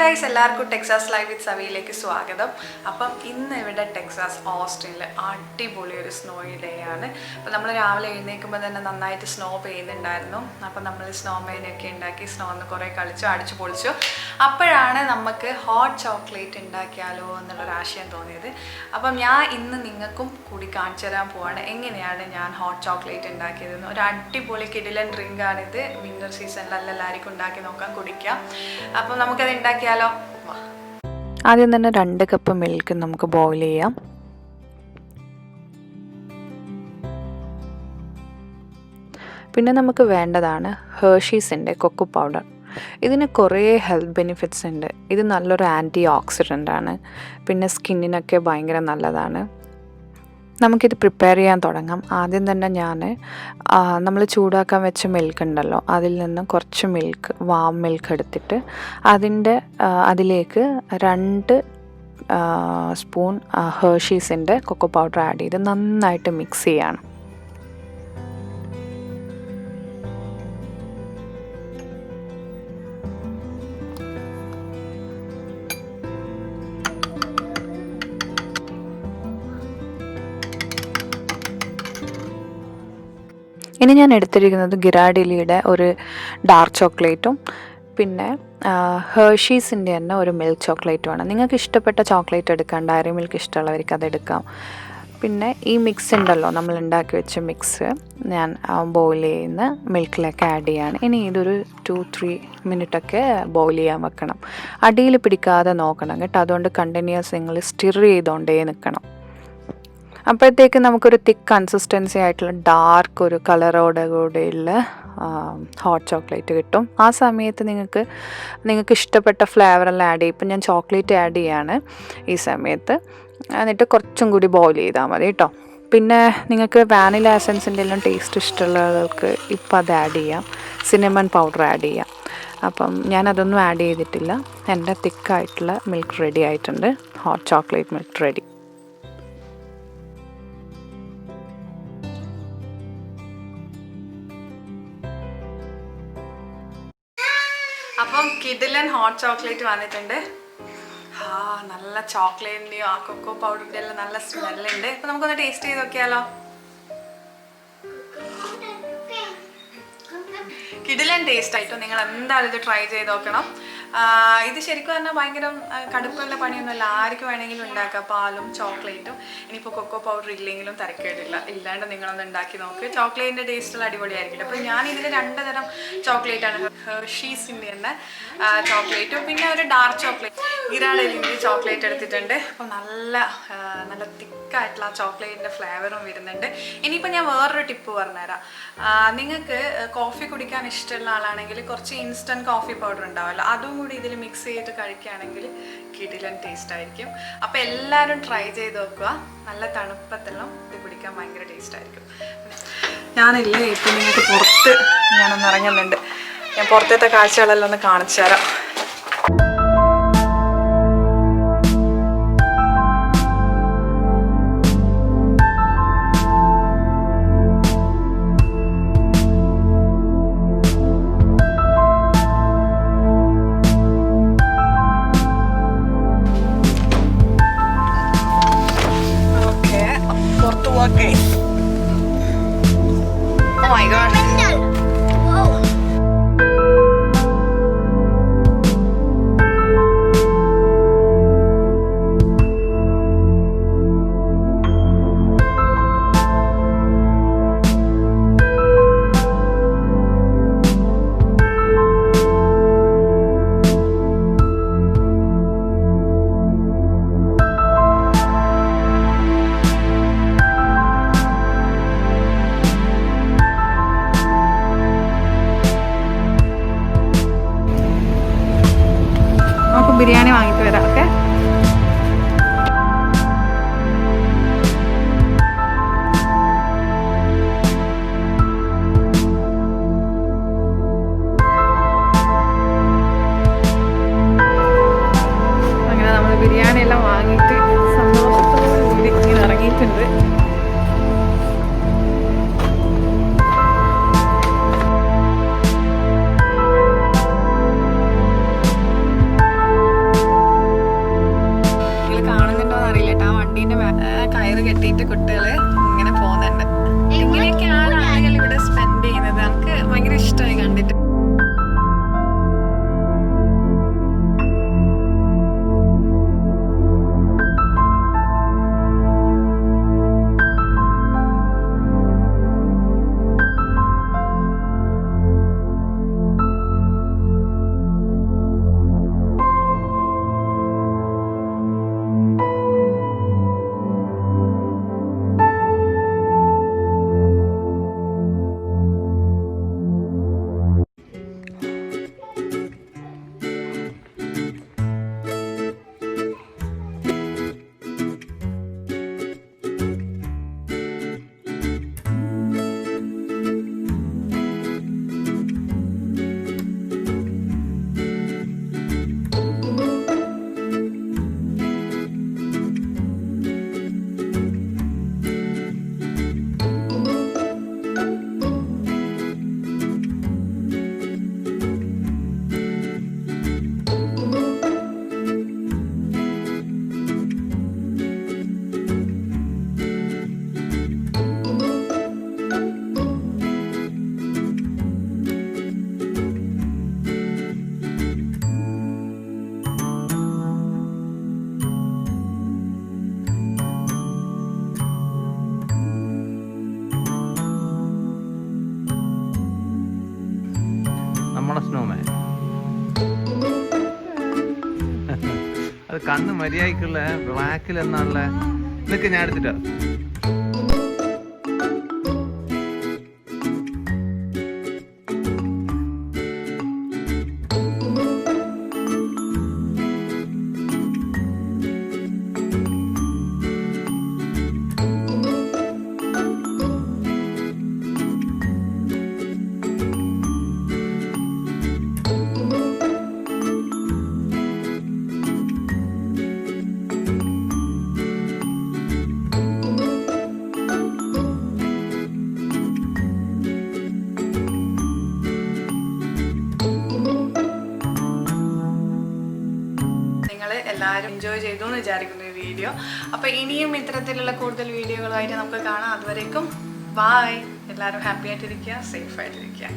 guys, എല്ലാവർക്കും Texas live വിത്ത് സവിയിലേക്ക് സ്വാഗതം. അപ്പം ഇന്ന് ഇവിടെ ടെക്സാസ് ഓസ്റ്റിനിൽ അടിപൊളി ഒരു സ്നോയി ഡേ ആണ്. അപ്പം നമ്മൾ രാവിലെ എഴുന്നേൽക്കുമ്പോൾ തന്നെ നന്നായിട്ട് സ്നോ പെയ്യുന്നുണ്ടായിരുന്നു. അപ്പം നമ്മൾ സ്നോമേനൊക്കെ ഉണ്ടാക്കി സ്നോന്ന് കുറേ കളിച്ചു അടിച്ചു പൊളിച്ചു. അപ്പോഴാണ് നമുക്ക് ഹോട്ട് ചോക്ലേറ്റ് ഉണ്ടാക്കിയാലോ എന്നുള്ളൊരു ആശയം തോന്നിയത്. അപ്പം ഞാൻ ഇന്ന് നിങ്ങൾക്കും കൂടി കാണിച്ചു തരാൻ പോവാണ് എങ്ങനെയാണ് ഞാൻ ഹോട്ട് ചോക്ലേറ്റ് ഉണ്ടാക്കിയതെന്ന്. ഒരു അടിപൊളി കിടിലൻ ഡ്രിങ്കാണിത്. വിൻ്റർ സീസണിലെല്ലാം എല്ലാവർക്കും ഉണ്ടാക്കി നോക്കാം, കുടിക്കാം. അപ്പം നമുക്കത് ഉണ്ടാക്കിയാലോ? ആദ്യം തന്നെ 2 കപ്പ് മിൽക്ക് നമുക്ക് ബോയിൽ ചെയ്യാം. പിന്നെ നമുക്ക് വേണ്ടതാണ് ഹെർഷീസിൻ്റെ കൊക്കോ പൗഡർ. ഇതിന് കുറേ ഹെൽത്ത് ബെനിഫിറ്റ്സ് ഉണ്ട്. ഇത് നല്ലൊരു ആൻറ്റി ഓക്സിഡൻ്റ് ആണ്. പിന്നെ സ്കിന്നിനൊക്കെ ഭയങ്കര നല്ലതാണ്. നമുക്കിത് പ്രിപ്പയർ ചെയ്യാൻ തുടങ്ങാം. ആദ്യം തന്നെ നമ്മൾ ചൂടാക്കാൻ വെച്ച മിൽക്ക് ഉണ്ടല്ലോ, അതിൽ നിന്ന് കുറച്ച് വാം മിൽക്ക് എടുത്തിട്ട് അതിലേക്ക് 2 സ്പൂൺ ഹെർഷീസിൻ്റെ കൊക്കോ പൗഡർ ആഡ് ചെയ്ത് നന്നായിട്ട് മിക്സ് ചെയ്യണം. ഇനി ഞാൻ എടുത്തിരിക്കുന്നത് ഗിറാഡിലിയുടെ ഒരു ഡാർക്ക് ചോക്ലേറ്റും പിന്നെ ഹെർഷീസിൻ്റെ തന്നെ ഒരു മിൽക്ക് ചോക്ലേറ്റുമാണ്. നിങ്ങൾക്ക് ഇഷ്ടപ്പെട്ട ചോക്ലേറ്റ് എടുക്കാം. ഡയറി മിൽക്ക് ഇഷ്ടമുള്ളവർക്ക് അതെടുക്കാം. പിന്നെ ഈ മിക്സ് ഉണ്ടല്ലോ, നമ്മൾ ഉണ്ടാക്കി വെച്ച മിക്സ് ഞാൻ ബോയിൽ ചെയ്യുന്ന മിൽക്കിലേക്ക് ആഡ് ചെയ്യാണ്. ഇനി ഇതൊരു 2-3 മിനിറ്റൊക്കെ ബോയിൽ ചെയ്യാൻ വെക്കണം. അടിയിൽ പിടിക്കാതെ നോക്കണം കേട്ടോ. അതുകൊണ്ട് കണ്ടിന്യൂസ് നിങ്ങൾ സ്റ്റിർ ചെയ്തുകൊണ്ടേ നിൽക്കണം. അപ്പോഴത്തേക്ക് നമുക്കൊരു തിക്ക് കൺസിസ്റ്റൻസി ആയിട്ടുള്ള ഡാർക്ക് ഒരു കളറോടെ കൂടെയുള്ള ഹോട്ട് ചോക്ലേറ്റ് കിട്ടും. ആ സമയത്ത് നിങ്ങൾക്ക് ഇഷ്ടപ്പെട്ട ഫ്ലേവറെല്ലാം ആഡ് ചെയ്യും. ഇപ്പം ഞാൻ ചോക്ലേറ്റ് ആഡ് ചെയ്യാണ് ഈ സമയത്ത്. എന്നിട്ട് കുറച്ചും കൂടി ബോയിൽ ചെയ്താൽ മതി കേട്ടോ. പിന്നെ നിങ്ങൾക്ക് വാനില എസൻസിൻ്റെ എല്ലാം ടേസ്റ്റ് ഇഷ്ടമുള്ളവർക്ക് ഇപ്പം അത് ആഡ് ചെയ്യാം. സിനമൺ പൗഡർ ആഡ് ചെയ്യാം. അപ്പം ഞാനതൊന്നും ആഡ് ചെയ്തിട്ടില്ല. എൻ്റെ തിക്കായിട്ടുള്ള മിൽക്ക് റെഡി ആയിട്ടുണ്ട്. Hot chocolate milk ready. അപ്പം കിഡിലൻ ഹോട്ട് ചോക്ലേറ്റ് വന്നിട്ടുണ്ട്. നല്ല ചോക്ലേറ്റിൻ്റെയോ ആ കൊക്കോ പൗഡറിൻ്റെ എല്ലാം നല്ല സ്മെല്ലുണ്ട്. അപ്പം നമുക്കൊന്ന് ടേസ്റ്റ് ചെയ്ത് നോക്കിയാലോ? കിഡിലൻ ടേസ്റ്റ് ആയിട്ടോ. നിങ്ങൾ എന്തായാലും ഇത് ട്രൈ ചെയ്ത് നോക്കണം. ഇത് ശരിക്കും പറഞ്ഞാൽ ഭയങ്കര കടുപ്പുള്ള പണിയൊന്നുമല്ല. ആർക്കും വേണമെങ്കിലും ഉണ്ടാക്കാം. പാലും ചോക്ലേറ്റും. ഇനിയിപ്പോൾ കൊക്കോ പൗഡർ ഇല്ലെങ്കിലും തരക്കേടില്ല. ഇല്ലാണ്ട് നിങ്ങളൊന്ന് ഉണ്ടാക്കി നോക്ക്. ചോക്ലേറ്റിൻ്റെ ടേസ്റ്റുള്ള അടിപൊളിയായിരിക്കും. അപ്പോൾ ഞാൻ ഇതിൽ 2 തരം ചോക്ലേറ്റാണ്. ഹെർഷീസിൻ്റെ തന്നെ ചോക്ലേറ്റും പിന്നെ ഒരു ഡാർക്ക് ചോക്ലേറ്റ് ഗിറാഡിലിൻ്റെ ചോക്ലേറ്റ് എടുത്തിട്ടുണ്ട്. അപ്പോൾ നല്ല തിക്കായിട്ടുള്ള ആ ചോക്ലേറ്റിൻ്റെ ഫ്ലേവറും വരുന്നുണ്ട്. ഇനിയിപ്പോൾ ഞാൻ വേറൊരു ടിപ്പ് പറഞ്ഞുതരാം. നിങ്ങൾക്ക് കോഫി കുടിക്കാൻ ഇഷ്ടമുള്ള ആളാണെങ്കിൽ കുറച്ച് ഇൻസ്റ്റൻറ്റ് കോഫി പൗഡർ ഉണ്ടാവുമല്ലോ, അതും കൂടി ഇതിൽ മിക്സ് ചെയ്തിട്ട് കഴിക്കുകയാണെങ്കിൽ കിടിലൻ ടേസ്റ്റ് ആയിരിക്കും. അപ്പോൾ എല്ലാവരും ട്രൈ ചെയ്ത് നോക്കുക. നല്ല തണുപ്പത്തെല്ലാം ഇത് കുടിക്കാൻ ഭയങ്കര ടേസ്റ്റ് ആയിരിക്കും. ഞാനില്ലേ ഇപ്പം നിങ്ങൾക്ക് പുറത്ത് ഞാനൊന്ന് ഇറങ്ങുന്നുണ്ട്. ഞാൻ പുറത്തത്തെ കാഴ്ചകളെല്ലാം ഒന്ന് കാണിച്ചു തരാം. Okay. Oh my god. Whoa. Biryani വാങ്ങിയിട്ട് വരാം. ഓക്കെ. അങ്ങനെ നമ്മൾ ബിരിയാണി എല്ലാം വാങ്ങിയിട്ട് സന്തോഷത്തോടു കൂടി ഇങ്ങനെ ഇറങ്ങിയിട്ടുണ്ട്. നമ്മളെ സ്നോമാൻ. അത് കണ്ണ് മര്യാദക്കുള്ള ബ്ലാക്കിൽ എന്നാണല്ലേ. നിനക്ക് ഞാൻ എടുത്തിട്ടോ. എല്ലാവരും എൻജോയ് ചെയ്തു എന്ന് വിചാരിക്കുന്നു ഈ വീഡിയോ. അപ്പോൾ ഇനിയും ഇത്തരത്തിലുള്ള കൂടുതൽ വീഡിയോകളായിട്ട് നമുക്ക് കാണാം. അതുവരേക്കും ബായ്. എല്ലാവരും ഹാപ്പി ആയിട്ടിരിക്കുക, സേഫ് ആയിട്ടിരിക്കുക.